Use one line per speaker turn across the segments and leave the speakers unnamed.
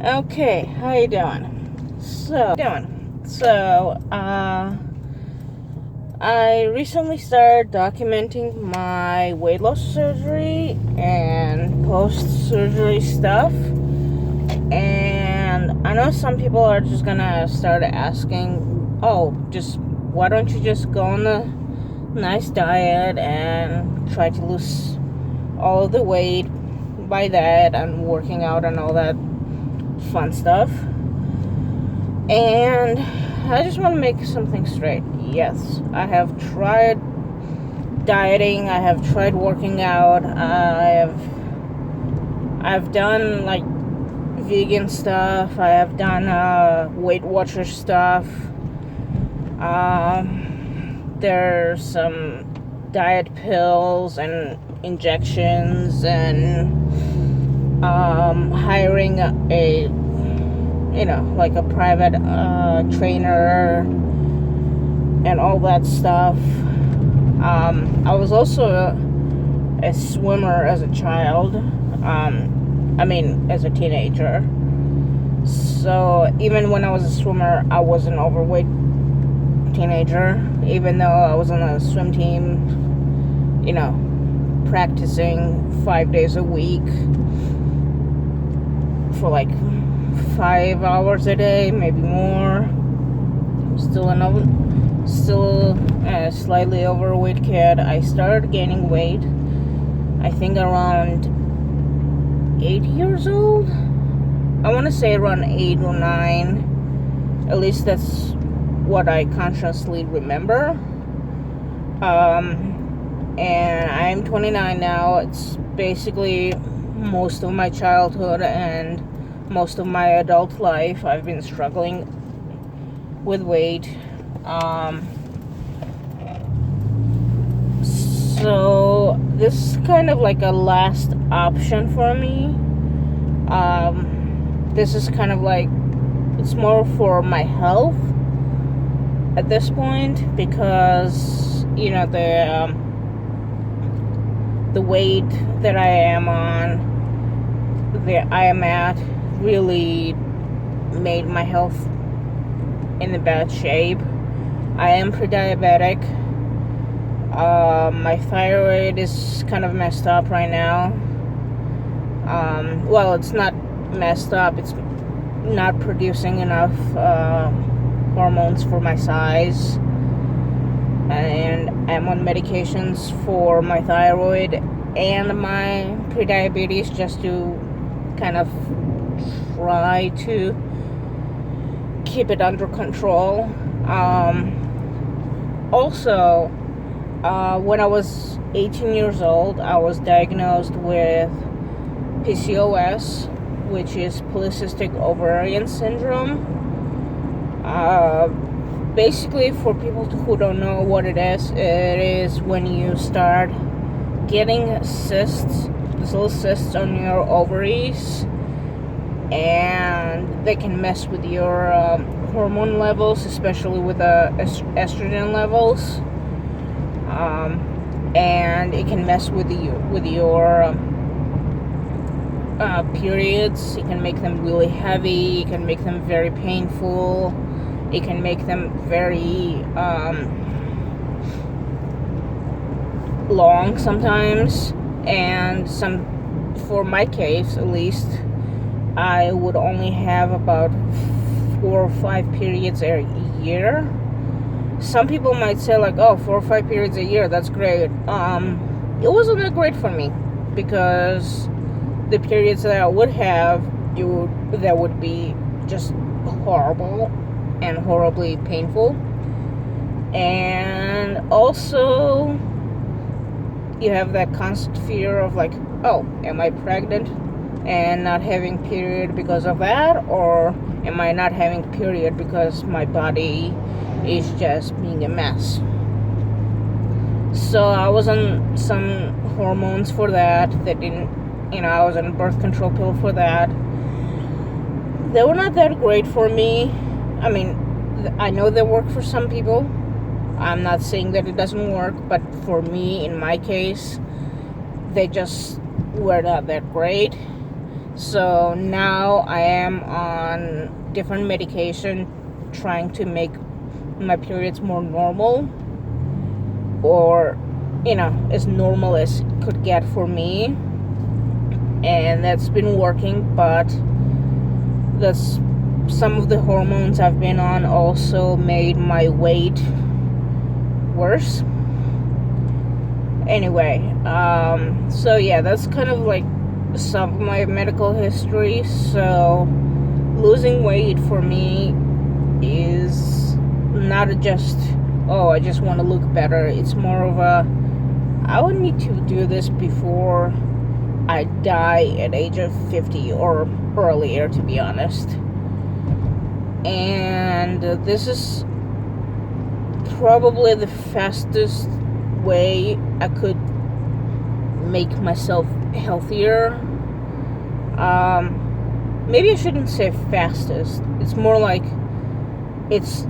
Okay, how you doing? I recently started documenting my weight loss surgery and post-surgery stuff. And I know some people are just gonna start asking, why don't you just go on a nice diet and try to lose all of the weight by that and working out and all that fun stuff. And I just want to make something straight. Yes, I have tried dieting, I have tried working out, I've done like vegan stuff, I have done Weight Watcher stuff. There's some diet pills and injections and hiring like a private trainer and all that stuff. I was also a swimmer as a child. As a teenager. So even when I was a swimmer, I was an overweight teenager. Even though I was on a swim team, practicing 5 days a week for like 5 hours a day, maybe more. Still a slightly overweight kid. I started gaining weight, I think around 8 years old. I want to say around 8 or 9. At least that's what I consciously remember. And I'm 29 now. It's basically most of my childhood and most of my adult life I've been struggling with weight. So this is kind of like a last option for me. This is kind of like, it's more for my health at this point, because the weight that I am at really made my health in a bad shape. I am pre-diabetic. My thyroid is kind of messed up right now. It's not messed up, it's not producing enough hormones for my size, and I'm on medications for my thyroid and my prediabetes just to kind of try to keep it under control. When I was 18 years old, I was diagnosed with PCOS, which is polycystic ovarian syndrome. Basically, for people who don't know what it is when you start getting cysts, these little cysts on your ovaries, and they can mess with your hormone levels, especially with the estrogen levels, and it can mess with your periods. It can make them really heavy, it can make them very painful, it can make them very long sometimes, and for my case at least, I would only have about 4 or 5 periods a year. Some people might say like, 4 or 5 periods a year, that's great. It wasn't that great for me, because the periods that I would have, that would be just horrible and horribly painful. And also, you have that constant fear of like, am I pregnant and not having period because of that, or am I not having period because my body is just being a mess? So I was on some hormones for that didn't, I was on a birth control pill for that. They were not that great for me. I know they work for some people. I'm not saying that it doesn't work, but for me, in my case, they just were not that great. So now I am on different medication trying to make my periods more normal, or as normal as it could get for me, and that's been working. But that's some of the hormones I've been on also made my weight worse. Anyway, so yeah, that's kind of like some of my medical history. So losing weight for me is not just, oh, I just want to look better. It's more of a, I would need to do this before I die at age of 50 or earlier, to be honest. And this is probably the fastest way I could make myself healthier. Maybe I shouldn't say fastest. It's more like it's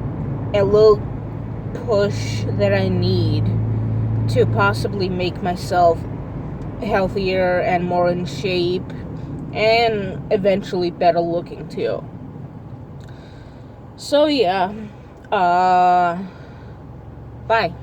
a little push that I need to possibly make myself healthier and more in shape, and eventually better looking too. So yeah, bye.